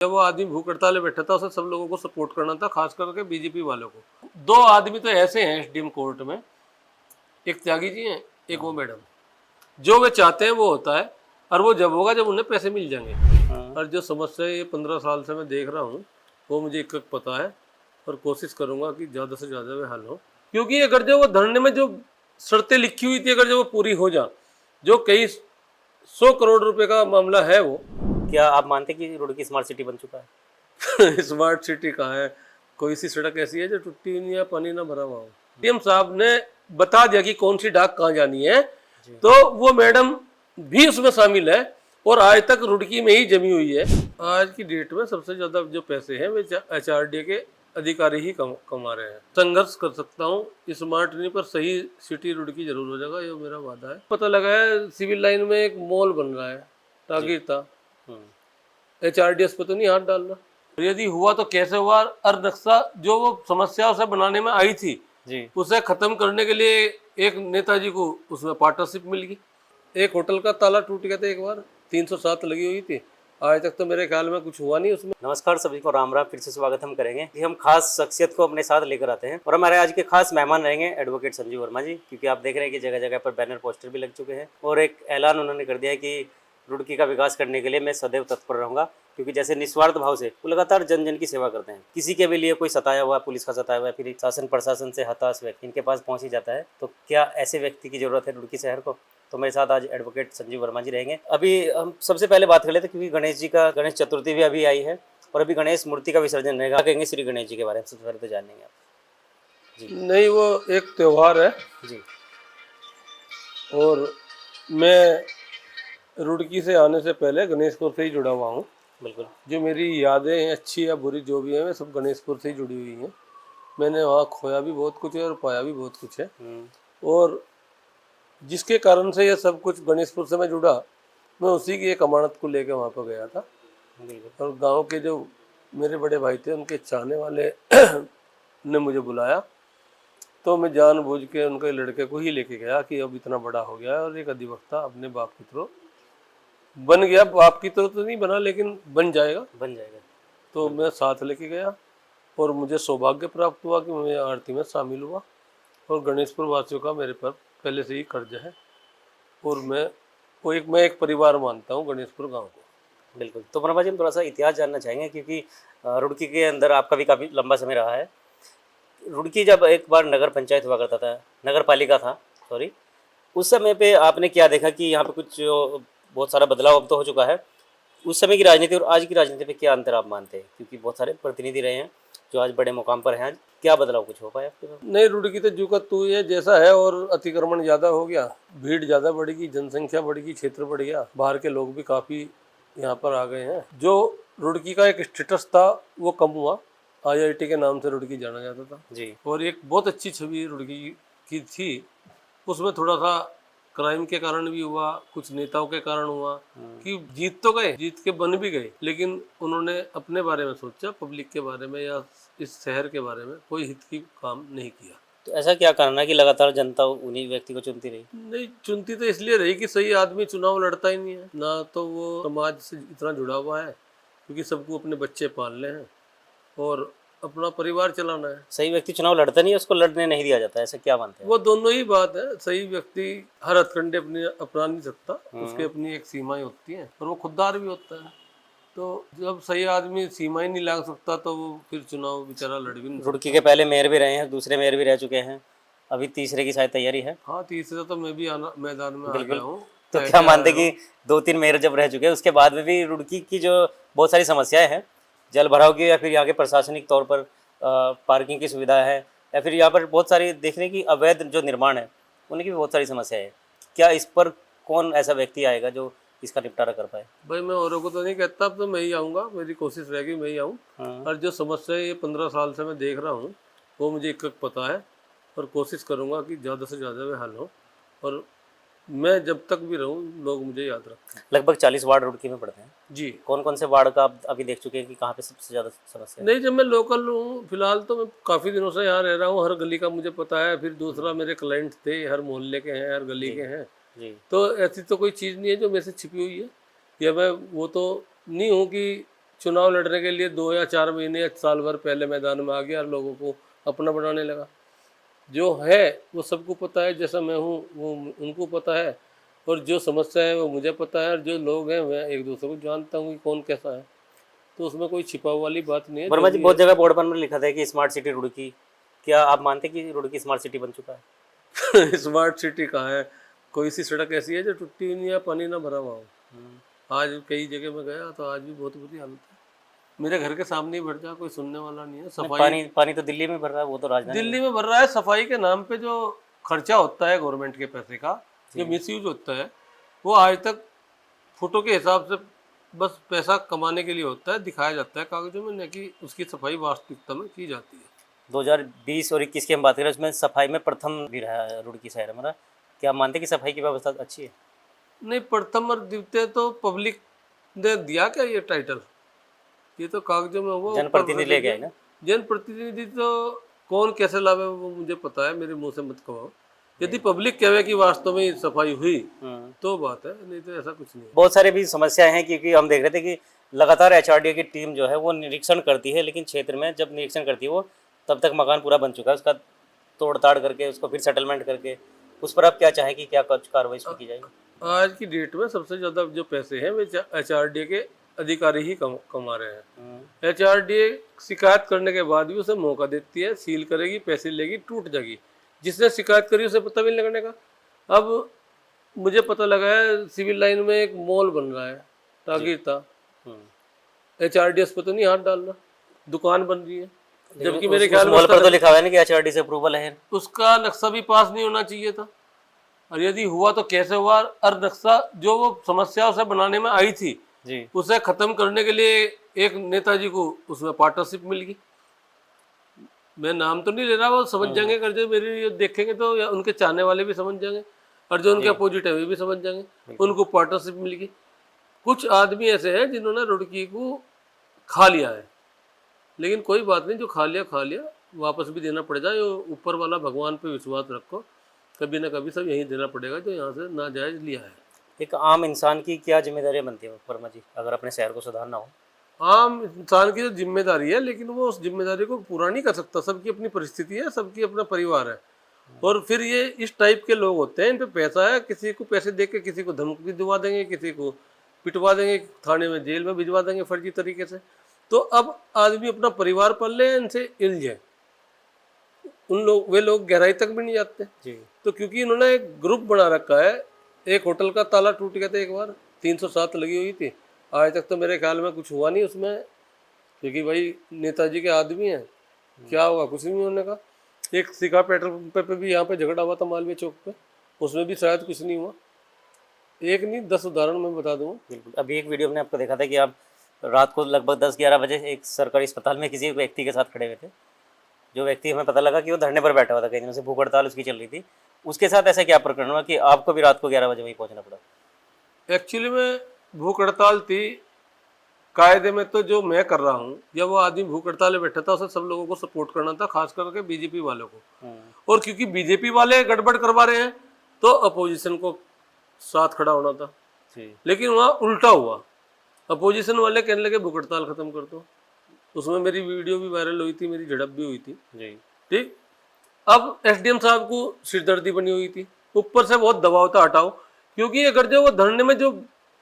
जब वो आदमी भूख हड़ताल में बैठा था उसे सब लोगों को सपोर्ट करना था, खास करके बीजेपी वालों को। दो आदमी तो ऐसे हैं एसडीएम कोर्ट में, एक त्यागी जी हैं, एक वो मैडम। जो वे चाहते हैं वो होता है, और वो जब होगा जब उन्हें पैसे मिल जाएंगे। और जो समस्या ये 15 साल से मैं देख रहा हूँ वो मुझे एक पता है, और कोशिश करूंगा कि ज़्यादा से ज़्यादा वे हल हो। क्योंकि अगर जो वो धरने में जो शर्तें लिखी हुई थी, अगर जो वो पूरी हो जा, जो कई 100 करोड़ रुपए का मामला है वो। क्या आप मानते हैं कि रुड़की स्मार्ट सिटी बन चुका है? स्मार्ट सिटी कहाँ है? कोई सी सड़क ऐसी है जो टूटी नहीं है, पानी ना भरा हुआ हो। डीएम साहब ने बता दिया कि कौन सी डाक कहाँ जानी है, तो वो मैडम भी उसमें शामिल है, और आज तक रुड़की में ही जमी हुई है। आज की डेट में सबसे ज्यादा जो पैसे हैं वे एचआरडी के अधिकारी ही कमा रहे हैं। संघर्ष कर सकता हूँ, स्मार्ट नहीं पर सही सिटी रुड़की जरूर हो जाएगा, ये मेरा वादा है। पता लगा है सिविल लाइन में एक मॉल बन रहा है, टारगेट था। एचआरडीएस पे तो नहीं हाथ डालना। यदि हुआ तो कैसे हुआ, और नक्शा जो वो समस्या उसे बनाने में आई थी जी। उसे खत्म करने के लिए एक नेताजी को उसमें पार्टनरशिप मिल गई। एक होटल का ताला टूट गया था एक बार, 307 लगी हुई थी, आज तक तो मेरे ख्याल में कुछ हुआ नहीं उसमें। नमस्कार सभी को, राम राम। फिर से स्वागत हम करेंगे कि हम खास शख्सियत को अपने साथ लेकर आते हैं, और हमारे आज के खास मेहमान रहेंगे एडवोकेट संजीव वर्मा जी। क्योंकि आप देख रहे हैं कि जगह जगह पर बैनर पोस्टर भी लग चुके हैं, और एक ऐलान उन्होंने कर दिया है कि रुड़की का विकास करने के लिए मैं सदैव तत्पर रहूंगा। क्योंकि जैसे निस्वार्थ भाव से वो लगातार जन जन की सेवा करते हैं। किसी के भी लिए कोई सताया हुआ, पुलिस का सताया हुआ, फिर शासन प्रशासन से हताश व्यक्ति इनके पास पहुंच ही जाता है। तो क्या ऐसे व्यक्ति की जरूरत है रुड़की शहर को? तो मेरे साथ आज एडवोकेट संजीव वर्मा जी रहेंगे। अभी हम सबसे पहले बात कर लेते हैं, क्योंकि गणेश जी का गणेश चतुर्थी भी अभी आई है, और अभी गणेश मूर्ति का विसर्जन रहेगा। कहेंगे श्री गणेश जी के बारे में सबसे पहले तो जानेंगे आप जी। नहीं, वो एक त्योहार है जी। और मैं रुड़की से आने से पहले गणेशपुर से ही जुड़ा हुआ हूँ। बिल्कुल। जो मेरी यादें हैं अच्छी या बुरी जो भी हैं, वे सब गणेशपुर से ही जुड़ी हुई हैं। मैंने वहाँ खोया भी बहुत कुछ है और पाया भी बहुत कुछ है, और जिसके कारण से यह सब कुछ गणेशपुर से मैं जुड़ा, मैं उसी की एक अमानत को लेकर वहाँ पर गया था। और गांव के जो मेरे बड़े भाई थे उनके चाहने वाले ने मुझे बुलाया, तो मैं जानबूझ के उनके लड़के को ही लेके गया कि अब इतना बड़ा हो गया है और एक अधिवक्ता अपने बाप की तरह बन गया। बाप की तरह तो नहीं बना, लेकिन बन जाएगा। तो मैं साथ लेके गया, और मुझे सौभाग्य प्राप्त हुआ कि मैं आरती में शामिल हुआ। और गणेशपुर वासियों का मेरे पर पहले से ही कर्ज है, और मैं एक परिवार मानता हूँ गणेशपुर गांव को। बिल्कुल। तो वर्मा जी, हम थोड़ा सा इतिहास जानना चाहेंगे, क्योंकि रुड़की के अंदर आपका भी काफ़ी लंबा समय रहा है। रुड़की जब एक बार नगर पंचायत हुआ करता था, नगर पालिका था सॉरी, उस समय पे आपने क्या देखा कि यहाँ पे कुछ बहुत सारा बदलाव अब तो हो चुका है। उस समय की राजनीति और आज की राजनीति पे क्या अंतर आप मानते हैं? क्योंकि बहुत सारे प्रतिनिधि रहे हैं जो आज बड़े मुकाम पर हैं, आज क्या बदलाव कुछ हो पाया आपके पास? नहीं, रुड़की तो जू का तू है जैसा है, और अतिक्रमण ज़्यादा हो गया, भीड़ ज़्यादा बढ़ेगी, जनसंख्या बढ़ेगी, क्षेत्र बढ़ गया, बाहर के लोग भी काफ़ी यहाँ पर आ गए हैं। जो रुड़की का एक स्टेटस था वो कम हुआ, आईआईटी के नाम से रुड़की जाना जाता था जी। और एक बहुत अच्छी छवि रुड़की की थी। उसमें थोड़ा सा क्राइम के कारण भी हुआ, कुछ नेताओं के कारण हुआ कि जीत तो गए, जीत के बन भी गए, लेकिन उन्होंने अपने बारे में सोचा, पब्लिक के बारे में या इस शहर के बारे में कोई हित की काम नहीं किया। तो ऐसा क्या कारण है कि लगातार जनता उन्हीं व्यक्ति को चुनती रही? नहीं, चुनती तो इसलिए रही कि सही आदमी चुनाव लड़ता ही नहीं है ना, तो वो समाज से इतना जुड़ा हुआ है क्योंकि सबको अपने बच्चे पालने हैं और अपना परिवार चलाना है। सही व्यक्ति चुनाव लड़ता नहीं है, उसको लड़ने नहीं दिया जाता है, ऐसा क्या मानते हैं? वो दोनों ही बात है। सही व्यक्ति हर हथकंडे अपने अपना नहीं सकता, उसके अपनी एक सीमाएं होती हैं और वो खुददार भी होता है। तो जब सही आदमी सीमा ही नहीं लाग सकता तो वो फिर चुनाव बेचारा लड़ भी नहीं। रुड़की के पहले मेयर भी रहे हैं, दूसरे मेयर भी रह चुके हैं, अभी तीसरे की शायद तैयारी है। हाँ, तीसरे तो मैं भी आना मैदान में आ गया हूँ। तो क्या मानते कि 2-3 मेयर जब रह चुके हैं उसके बाद में भी रुड़की की जो बहुत सारी समस्याएं हैं, जल भराव की, या फिर यहाँ के प्रशासनिक तौर पर पार्किंग की सुविधा है, या फिर यहाँ पर बहुत सारी देखने की अवैध जो निर्माण है उनकी भी बहुत सारी समस्याएं है, क्या इस पर कौन ऐसा व्यक्ति आएगा जो इसका निपटारा कर पाए? भाई, मैं औरों को तो नहीं कहता, अब तो मैं ही आऊँगा, मेरी कोशिश रहेगी मैं ही आऊँ। और जो समस्या ये 15 साल से मैं देख रहा हूँ वो मुझे एक पता है, और कोशिश करूँगा कि ज़्यादा से ज़्यादा वे हल हो, और मैं जब तक भी रहूँ लोग मुझे याद रखें। लगभग 40 वार्ड रुड़की में पड़ते हैं जी। कौन कौन से वार्ड का आप अभी देख चुके हैं कि कहाँ पे सबसे ज़्यादा समस्या है? नहीं, जब मैं लोकल हूँ फिलहाल तो मैं काफ़ी दिनों से यहाँ रह रहा हूँ, हर गली का मुझे पता है। फिर दूसरा, मेरे क्लाइंट थे, हर मोहल्ले के हैं, हर गली के हैं जी। तो ऐसी तो कोई चीज़ नहीं है जो मेरे से छिपी हुई है, या मैं वो तो नहीं हूँ कि चुनाव लड़ने के लिए 2 या 4 महीने या साल भर पहले मैदान में आ गया और लोगों को अपना बनाने लगा। जो है वो सबको पता है, जैसा मैं हूँ वो उनको पता है, और जो समस्या है वो मुझे पता है, और जो लोग हैं मैं एक दूसरे को जानता हूँ कि कौन कैसा है। तो उसमें कोई छिपा वाली बात नहीं है। वर्मा जो जी, भी बहुत जगह बोर्ड पर मैंने लिखा था कि स्मार्ट सिटी रुड़की, क्या आप मानते हैं कि रुड़की स्मार्ट सिटी बन चुका है? है स्मार्ट सिटी कहाँ है? कोई सी सड़क ऐसी है जो टूटी हुई नहीं है, पानी ना भरा हुआ हो। आज कई जगह में गया तो आज भी बहुत बुरी हालत है। मेरे घर के सामने ही भर जा, कोई सुनने वाला नहीं है। सफाई पानी तो दिल्ली में भर रहा है, वो तो राजधानी दिल्ली में भर रहा है। सफाई के नाम पे जो खर्चा होता है गवर्नमेंट के पैसे का, जो मिसयूज होता है, वो आज तक फोटो के हिसाब से बस पैसा कमाने के लिए होता है, दिखाया जाता है कागजों में, न कि उसकी सफाई वास्तविकता में की जाती है। 2020 और 21 की हम बात करें, उसमें सफाई में प्रथम भी रहा है रुड़की शहर हमारा। क्या आप मानते हैं कि सफाई की व्यवस्था अच्छी है? नहीं, प्रथम और द्वितीय तो पब्लिक ने दिया क्या ये टाइटल? ये तो कागजों में हुआ। जनप्रतिनिधि ले गया है ना। जनप्रतिनिधि तो कौन कैसे लावे वो मुझे पता है, मेरे मुंह से मत कहो। यदि पब्लिक कहे कि वास्तव में सफाई हुई तो बात है, नहीं तो ऐसा कुछ नहीं है। बहुत सारे भी समस्याएं हैं, क्योंकि हम देख रहे थे कि लगातार एचआरडीए की टीम जो है वो निरीक्षण करती है, लेकिन क्षेत्र में जब निरीक्षण करती है वो तब तक मकान पूरा बन चुका है, उसका तोड़ ताड़ करके उसको फिर सेटलमेंट करके, उस पर आप क्या चाहें कि क्या कार्रवाई इसमें की जाएगी? आज की डेट में सबसे ज़्यादा जो पैसे हैं वे एचआरडीए के अधिकारी ही कमा रहे हैं। एचआरडीए शिकायत करने के बाद भी उसे मौका देती है, सील करेगी, पैसे लेगी, टूट जाएगी। जिसने शिकायत करी उसे पता भी नहीं लगने का। अब मुझे पता लगा है सिविल लाइन में एक मॉल बन रहा है, टागिरता। एचआरडीए उस पर तो नहीं हाथ डाल रहा, दुकान बन रही है, जबकि मेरे ख्याल में मॉल पर तो लिखा हुआ है ना कि एचआरडी से अप्रूवल है। उसका नक्शा भी पास नहीं होना चाहिए था, और यदि हुआ तो कैसे हुआ? और नक्शा जो वो समस्या उसे बनाने में आई थी जी, उसे खत्म करने के लिए एक नेताजी को उसमें पार्टनरशिप मिल गई। मैं नाम तो नहीं ले रहा, वो समझ जाएंगे, अगर जो मेरी ये देखेंगे तो, या उनके चाहने वाले भी समझ जाएंगे, और जो उनके अपोजिट है वे भी समझ जाएंगे। उनको पार्टनरशिप मिल गई। कुछ आदमी ऐसे हैं जिन्होंने रुड़की को खा लिया है, लेकिन कोई बात नहीं, जो खा लिया वापस भी देना पड़ जाए। ऊपर वाला भगवान पे विश्वास रखो, कभी ना कभी सब यहीं देना पड़ेगा जो यहाँ से नाजायज लिया है। एक आम इंसान की क्या जिम्मेदारी बनती है वर्मा जी, अगर अपने शहर को सुधारना हो? आम इंसान की जो जिम्मेदारी है, लेकिन वो उस जिम्मेदारी को पूरा नहीं कर सकता। सबकी अपनी परिस्थिति है, सबकी अपना परिवार है, और फिर ये इस टाइप के लोग होते हैं, इन पे पैसा है, किसी को पैसे दे के किसी को धमकी दिवा देंगे, किसी को पिटवा देंगे, थाने में जेल में भिजवा देंगे फर्जी तरीके से। तो अब आदमी अपना परिवार पाल ले, इनसे इल्ज है। वे लोग गहराई तक भी नहीं जाते जी। तो क्योंकि इन्होंने एक ग्रुप बना रखा है। एक होटल का ताला टूट गया था एक बार, 307 लगी हुई थी, आज तक तो मेरे ख्याल में कुछ हुआ नहीं उसमें, क्योंकि भाई नेताजी के आदमी हैं, क्या होगा? कुछ नहीं होने का। एक सिका पेट्रोल पंप पे भी यहाँ पे झगड़ा हुआ था मालवीय चौक पे, उसमें भी शायद कुछ नहीं हुआ। एक नहीं 10 उदाहरण मैं बता दूंगा। बिल्कुल। अभी एक वीडियो में आपको देखा था कि आप रात को लगभग 10-11 बजे एक सरकारी अस्पताल में किसी व्यक्ति के साथ खड़े हुए थे। जो व्यक्ति हमें पता लगा कि वो धरने पर बैठा हुआ था, कई दिनों से भूख हड़ताल उसकी चल रही थी। उसके साथ ऐसा क्या प्रकरण हुआ कि आपको भी रात को 11 बजे वहीं पहुंचना पड़ा? एक्चुअली में भूख हड़ताल थी कायदे में, तो जो मैं कर रहा हूँ, जब वो आदमी भूख हड़ताल में बैठा था उसे सब लोगों को सपोर्ट करना था, खास करके बीजेपी वालों को। और क्योंकि बीजेपी वाले गड़बड़ करवा रहे हैं तो अपोजिशन को साथ खड़ा होना था। लेकिन वहाँ उल्टा हुआ, अपोजिशन वाले कहने लगे भूख हड़ताल खत्म कर दो। उसमें मेरी वीडियो भी वायरल हुई थी, मेरी झड़प भी हुई थी। ठीक, अब एसडीएम साहब को सिरदर्दी बनी हुई थी, ऊपर से बहुत दबाव था हटाओ, क्योंकि अगर जो वो धरने में जो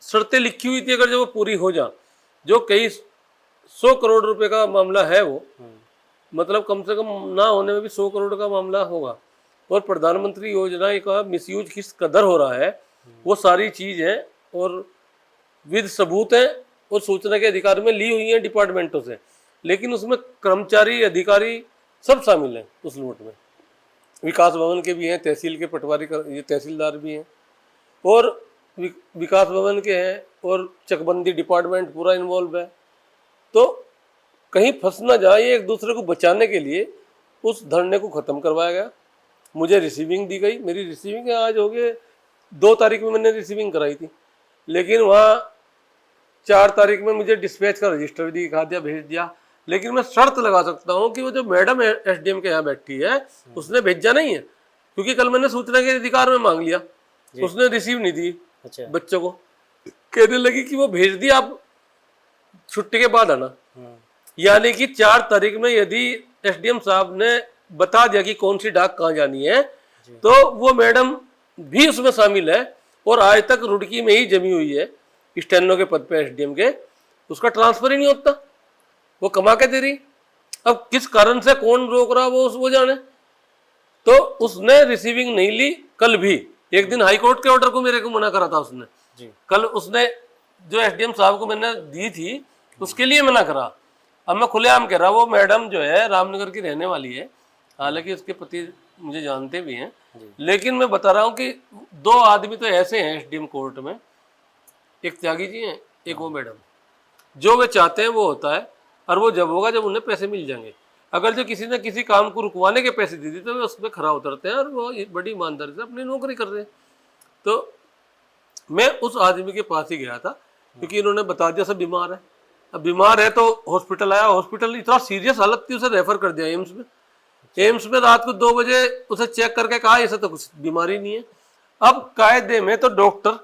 शर्तें लिखी हुई थी अगर जो वो पूरी हो जा, जो कई 100 करोड़ रुपए का मामला है वो, मतलब कम से कम ना होने में भी 100 करोड़ का मामला होगा, और प्रधानमंत्री योजना का मिसयूज किस कदर हो रहा है वो सारी चीज है, और विद सबूत है, और सूचना के अधिकार में ली हुई है डिपार्टमेंटों से। लेकिन उसमें कर्मचारी अधिकारी सब शामिल हैं उस लूट में। विकास भवन के भी हैं, तहसील के पटवारी ये तहसीलदार भी हैं, और विकास भवन के हैं, और चकबंदी डिपार्टमेंट पूरा इन्वॉल्व है। तो कहीं फंस ना जाए, एक दूसरे को बचाने के लिए उस धरने को ख़त्म करवाया गया। मुझे रिसीविंग दी गई, मेरी रिसीविंग आज हो गए 2 तारीख में मैंने रिसीविंग कराई थी, लेकिन वहाँ 4 तारीख में मुझे डिस्पैच का रजिस्टर भी दिखा दिया, भेज दिया। लेकिन मैं शर्त लगा सकता हूँ कि वो जो मैडम एसडीएम के यहाँ बैठी है उसने भेजा नहीं है, क्योंकि कल मैंने सूचना के अधिकार में मांग लिया, उसने रिसीव नहीं दी। अच्छा। बच्चों को कहने लगी कि वो भेज दिया, आप छुट्टी के बाद आना। यानी कि 4 तारीख में यदि एसडीएम साहब ने बता दिया कि कौन सी डाक कहाँ जानी है, तो वो मैडम भी उसमें शामिल है और आज तक रुड़की में ही जमी हुई है स्टेनो के पद पे एसडीएम के, उसका ट्रांसफर ही नहीं होता, वो कमा के दे रही। अब किस कारण से कौन रोक रहा वो जाने। तो उसने रिसीविंग नहीं ली। कल भी एक दिन हाई कोर्ट के ऑर्डर को मेरे को मना करा था उसने जी। कल उसने जो एसडीएम साहब को मैंने दी थी उसके लिए मना करा। अब मैं खुलेआम कह रहा, वो मैडम जो है रामनगर की रहने वाली है, हालांकि उसके पति मुझे जानते भी हैं, लेकिन मैं बता रहा हूँ कि 2 आदमी तो ऐसे हैं एसडीएम कोर्ट में, एक त्यागी जी हैं, एक वो मैडम। जो वे चाहते हैं वो होता है, और वो जब होगा जब उन्हें पैसे मिल जाएंगे। अगर जो किसी ने किसी काम को रुकवाने के पैसे दे दी तो वे उसमें खरा उतरते हैं और वो बड़ी ईमानदारी से अपनी नौकरी कर रहे हैं। तो मैं उस आदमी के पास ही गया था क्योंकि इन्होंने बता दिया सब बीमार है। अब बीमार है तो हॉस्पिटल आया, हॉस्पिटल इतना सीरियस हालत थी उसे रेफर कर दिया एम्स में। एम्स में रात को 2 बजे उसे चेक करके कहा ऐसा तो कुछ बीमारी नहीं है। अब कायदे में तो डॉक्टर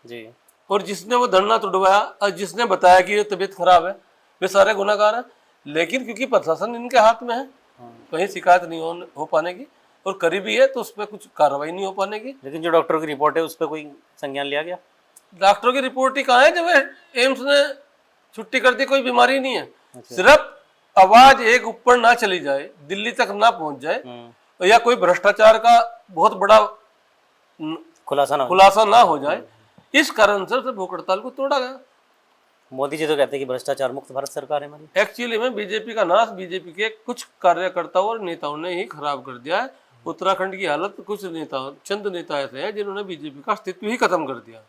जी और जिसने वो धरना तोड़वाया और जिसने बताया कि ये तबीयत खराब है, वे सारे गुनाहगार हैं। लेकिन क्योंकि प्रशासन इनके हाथ में है, कहीं शिकायत नहीं हो पाने की, और करी भी है तो उस पर कुछ कार्रवाई नहीं हो पाने की। लेकिन जो डॉक्टरों की रिपोर्ट है उस पर कोई संज्ञान लिया गया? डॉक्टरों की रिपोर्ट ही कहाँ है जब एम्स ने छुट्टी कर दी, कोई बीमारी नहीं है। सिर्फ आवाज एक ऊपर ना चली जाए, दिल्ली तक ना पहुंच जाए, या कोई भ्रष्टाचार का बहुत बड़ा खुलासा ना हो जाए, इस कारण से भूख हड़ताल को तोड़ा गया। मोदी जी तो कहते हैं कि भ्रष्टाचार मुक्त भारत सरकार है हमारी। एक्चुअली में बीजेपी का नाश बीजेपी के कुछ कार्यकर्ताओं और नेताओं ने ही खराब कर दिया है। उत्तराखंड की हालत कुछ चंद नेता ऐसे हैं जिन्होंने बीजेपी का अस्तित्व ही खत्म कर दिया।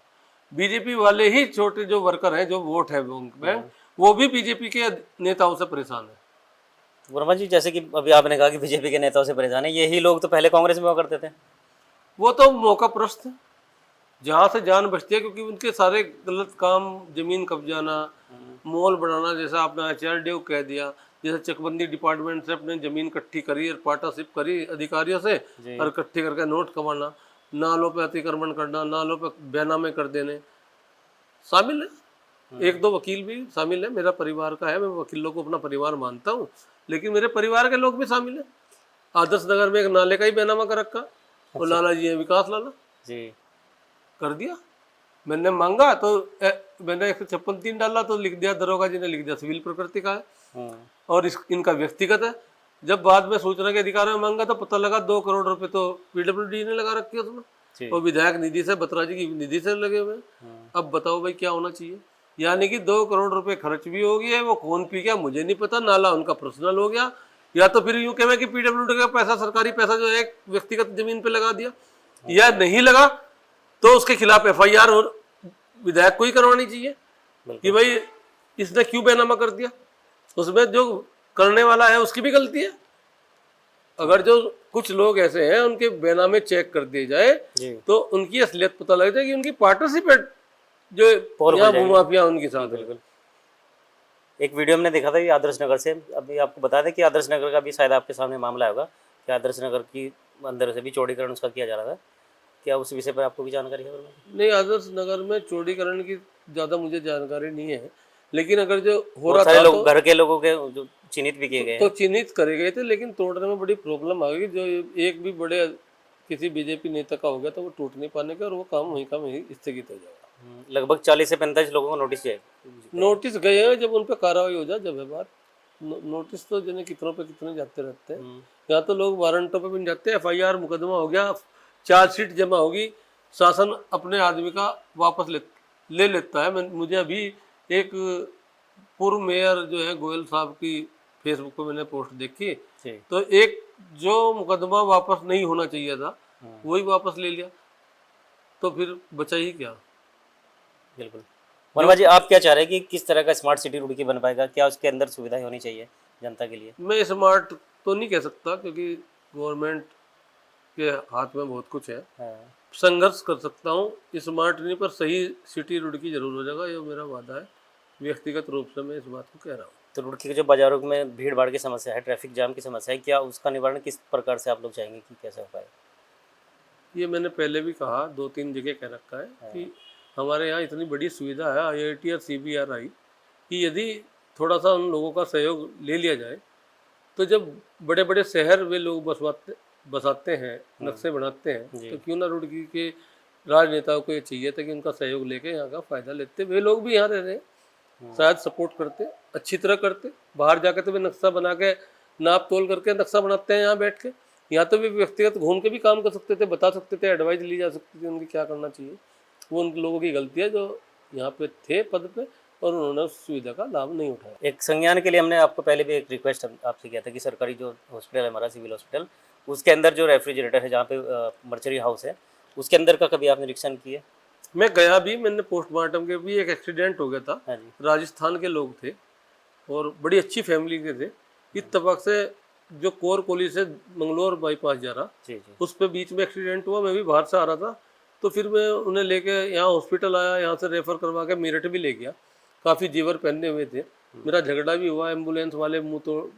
बीजेपी वाले ही छोटे जो वर्कर हैं, जो वोट है बैंक, वो भी बीजेपी के नेताओं से परेशान है। वर्मा जी, जैसे कि अभी आपने कहा कि बीजेपी के नेताओं से परेशान है, यही लोग तो पहले कांग्रेस में हुआ करते थे। वो तो मौका प्रस्त है, जहाँ से जान बचती है, क्योंकि उनके सारे गलत काम, जमीन कब्जाना, मॉल बढ़ाना, जैसा आपने HRDO कह दिया, जैसे चकबंदी डिपार्टमेंट से अपने जमीन इकट्ठी करी और पार्टनरशिप करी अधिकारियों से, और इकट्ठी करके नोट कमाना, नालों पे अतिक्रमण करना, नालों पे बेनामे कर देने, शामिल है। 1-2 वकील भी शामिल है, मेरा परिवार का है, मैं वकीलों को अपना परिवार मानता हूँ, लेकिन मेरे परिवार के लोग भी शामिल है। आदर्श नगर में एक नाले का ही बेनामा कर रखा, वो लाला जी है, विकास लाला जी, कर दिया। मैंने मांगा तो मैंने 156(3) डाला तो लिख दिया, दरोगा जी ने लिख दिया सिविल प्रकृति का है और इनका व्यक्तिगत है। जब बाद में सूचना के अधिकार में मांगा तो पता लगा 2 करोड़ रुपए तो PWD ने लगा रखी है उसमें, और विधायक निधि से, बत्रा जी की निधि से लगे हुए। अब बताओ भाई क्या होना चाहिए। यानी कि 2 करोड़ रुपए खर्च भी हो गया, वो कौन पी गया मुझे नहीं पता, नाला उनका पर्सनल हो गया, या तो फिर यूं कहें कि PWD का पैसा, सरकारी पैसा जो है व्यक्तिगत जमीन पे लगा दिया, या नहीं लगा तो उसके खिलाफ FIR और विधायक को ही करवानी चाहिए कि भाई इसने क्यों बेनामा कर दिया। उसमें जो करने वाला है उसकी भी गलती है। अगर जो कुछ लोग ऐसे हैं उनके बेनामे चेक कर दिए जाए तो उनकी असलियत पता लग जाएगी, उनकी पार्टनरशिप जो यहाँ भूमाफिया उनके साथ। बिल्कुल। एक वीडियो हमने देखा था ये आदर्श नगर से, अभी आपको बता दें कि आदर्श नगर का भी शायद आपके सामने मामला होगा कि आदर्श नगर की अंदर से भी चौड़ीकरण उसका किया जा रहा था। क्या उस विषय पर आपको भी जानकारी है? नहीं, आदर्श नगर में चौड़ीकरण की ज़्यादा मुझे जानकारी नहीं है, लेकिन अगर जो हो रहा था लोग घर के लोगों के जो चिन्हित भी किए गए तो चिन्हित करे गए थे, लेकिन तोड़ने में बड़ी प्रॉब्लम आ गई। जो एक भी बड़े किसी बीजेपी नेता का हो गया तो वो टूट नहीं पाने का और वो काम वहीं का वहीं स्थगित हो जाएगा। लगभग 40 से 45 लोगों को नोटिस गए हैं, जब उन पर कार्रवाई हो जाए जब है बात। नोटिस तो जिन्हें कितनों पे कितने जाते रहते हैं। यहाँ तो लोग वारंटों पे भी जाते हैं, FIR मुकदमा हो गया, चार्जशीट जमा होगी, शासन अपने आदमी का वापस ले लेता है। मुझे अभी एक पूर्व मेयर जो है गोयल साहब की फेसबुक पे मैंने पोस्ट देखी, तो एक जो मुकदमा वापस नहीं होना चाहिए था वही वापस ले लिया, तो फिर बचा ही क्या। बिल्कुल। वर्मा जी, आप क्या चाह रहे हैं कि किस तरह का स्मार्ट सिटी रुड़की बन पाएगा? क्या उसके अंदर सुविधाएं होनी चाहिए जनता के लिए? मैं स्मार्ट तो नहीं कह सकता क्योंकि गवर्नमेंट के हाथ में बहुत कुछ है। संघर्ष कर सकता हूँ, स्मार्ट नहीं पर सही सिटी रुड़की जरूर हो जाएगा, ये मेरा वादा है। व्यक्तिगत रूप से मैं इस बात को कह रहा हूँ। तो रुड़की के जो बाजारों में भीड़ भाड़ की समस्या है, ट्रैफिक जाम की समस्या है, क्या उसका निवारण किस प्रकार से आप लोग चाहेंगे कि कैसे हो पाए? ये मैंने पहले भी कहा, 2-3 जगह कह रखा है कि हमारे यहाँ इतनी बड़ी सुविधा है, IIT और CBRI कि यदि थोड़ा सा उन लोगों का सहयोग ले लिया जाए तो जब बड़े बड़े शहर वे लोग बसाते हैं, नक्शे बनाते हैं, तो क्यों ना रुड़की के राजनेताओं को ये चाहिए था कि उनका सहयोग लेके यहाँ का फ़ायदा लेते। वे लोग भी यहाँ रह रहे हैं, शायद सपोर्ट करते, अच्छी तरह करते। बाहर जाकर तो वे नक्शा बना के नाप तोल करके नक्शा बनाते हैं यहाँ बैठ के। यहाँ तो वे व्यक्तिगत घूम के भी काम कर सकते थे, बता सकते थे, एडवाइस ली जा सकती थी उनकी क्या करना चाहिए। वो उन लोगों की गलती है जो यहाँ पे थे पद पे और उन्होंने उस सुविधा का लाभ नहीं उठाया। एक संज्ञान के लिए हमने आपको पहले भी एक रिक्वेस्ट आपसे किया था कि सरकारी जो हॉस्पिटल है हमारा सिविल हॉस्पिटल, उसके अंदर जो रेफ्रिजरेटर है जहाँ पे मर्चरी हाउस है, उसके अंदर का कभी आपने निरीक्षण किया? मैं गया भी, मैंने पोस्टमार्टम के भी एक एक्सीडेंट हो गया था। हाँ जी। राजस्थान के लोग थे और बड़ी अच्छी फैमिली के थे। इत्तेफाक से जो कोर कोली से मंगलोर बाईपास जा रहा, जी जी। उस पे बीच में एक्सीडेंट हुआ। मैं भी बाहर से आ रहा था, तो फिर मैं उन्हें लेके यहाँ हॉस्पिटल आया, यहाँ से रेफ़र करवा के मेरठ भी ले गया। काफ़ी जेवर पहने हुए थे। मेरा झगड़ा भी हुआ, एम्बुलेंस वाले मुँह तो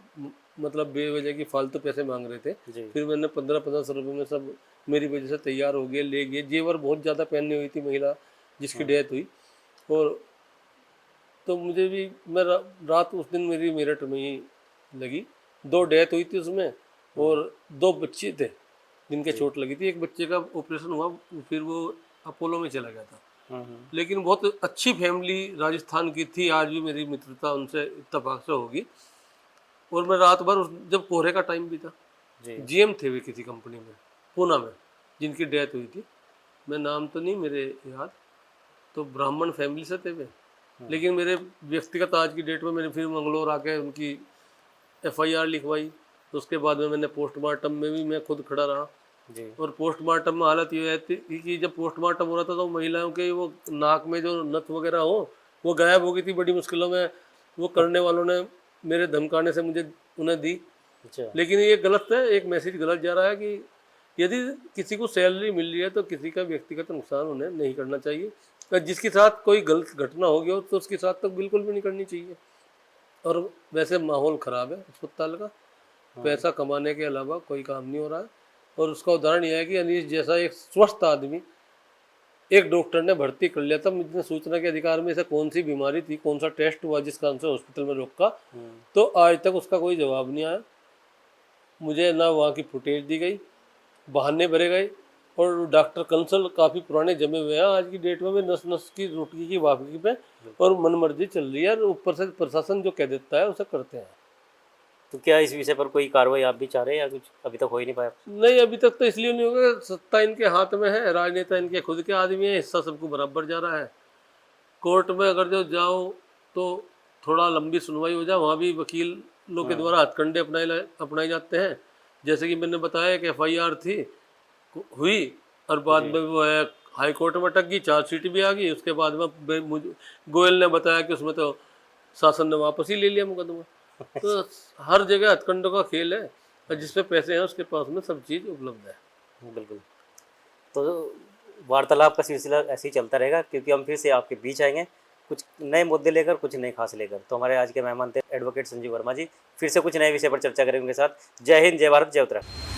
मतलब बेवजह की फालतू पैसे मांग रहे थे। जी। फिर मैंने 1500 रुपये में सब मेरी वजह से तैयार हो गए, ले गए। जेवर बहुत ज़्यादा पहनी हुई थी महिला जिसकी डेथ हुई। और तो मुझे भी मैं रात उस दिन मेरी मेरठ में ही लगी। 2 डेथ हुई थी उसमें और 2 बच्चे थे जिनके चोट लगी थी। एक बच्चे का ऑपरेशन हुआ, फिर वो अपोलो में चला गया था। लेकिन बहुत अच्छी फैमिली राजस्थान की थी। आज भी मेरी मित्रता उनसे इत्तेफाक से होगी। और मैं रात भर जब कोहरे का टाइम भी था, जीएम थे वे किसी कंपनी में पूना में, जिनकी डेथ हुई थी। मैं नाम तो नहीं मेरे याद, तो ब्राह्मण फैमिली से थे वे। लेकिन मेरे व्यक्तिगत आज की डेट में मैंने फिर मंगलोर आके उनकी एफआईआर लिखवाई। तो उसके बाद में मैंने पोस्टमार्टम में भी मैं खुद खड़ा रहा जी। और पोस्टमार्टम में हालत ये थी कि जब पोस्टमार्टम हो रहा था तो महिलाओं के वो नाक में जो नथ वगैरह हो वो गायब हो गई थी बड़ी मुश्किलों में। वो करने वालों ने मेरे धमकाने से मुझे उन्हें दी। अच्छा। लेकिन ये गलत है, एक मैसेज गलत जा रहा है कि यदि किसी को सैलरी मिल रही है तो किसी का व्यक्तिगत नुकसान उन्हें नहीं करना चाहिए। और जिसके साथ कोई गलत घटना हो गई हो तो उसके साथ तो बिल्कुल भी नहीं करनी चाहिए। और वैसे माहौल ख़राब है अस्पताल का, पैसा कमाने के अलावा कोई काम नहीं हो रहा है। और उसका उदाहरण यह है कि अनीश जैसा एक स्वस्थ आदमी एक डॉक्टर ने भर्ती कर लिया था। मुझे सूचना के अधिकार में इसे कौन सी बीमारी थी, कौन सा टेस्ट हुआ जिस कारण से हॉस्पिटल में रोका, तो आज तक उसका कोई जवाब नहीं आया। मुझे ना वहाँ की फुटेज दी गई, बहाने भरे गए। और डॉक्टर कंसल काफ़ी पुराने जमे हुए हैं आज की डेट में। नस नस की रोटकी की वापसी पे और मनमर्जी चल रही है। और ऊपर से प्रशासन जो कह देता है उसे करते हैं। तो क्या इस विषय पर कोई कार्रवाई आप भी चाह रहे हैं या कुछ अभी तक हो ही नहीं पाया? नहीं, अभी तक तो इसलिए नहीं होगा, सत्ता इनके हाथ में है, राजनेता इनके खुद के आदमी है, हिस्सा सबको बराबर जा रहा है। कोर्ट में अगर जो जाओ तो थोड़ा लंबी सुनवाई हो जाए, वहाँ भी वकील लोग के द्वारा हथकंडे अपनाए जाते हैं। जैसे कि मैंने बताया कि एफआईआर थी हुई और बाद में वो है हाई कोर्ट में अटक गई, चार्जशीट भी आ गई। उसके बाद में मुझे गोयल ने बताया कि उसमें तो शासन ने वापस ही ले लिया मुकदमा। तो हर जगह हथकंडों का खेल है और जिसपे पैसे हैं उसके पास में सब चीज़ उपलब्ध है। बिल्कुल। तो वार्तालाप का सिलसिला ऐसे ही चलता रहेगा क्योंकि हम फिर से आपके बीच आएंगे कुछ नए मुद्दे लेकर, कुछ नए खास लेकर। तो हमारे आज के मेहमान थे एडवोकेट संजीव वर्मा जी। फिर से कुछ नए विषय पर चर्चा करेंगे उनके साथ। जय हिंद, जय भारत, जय उत्तराखंड।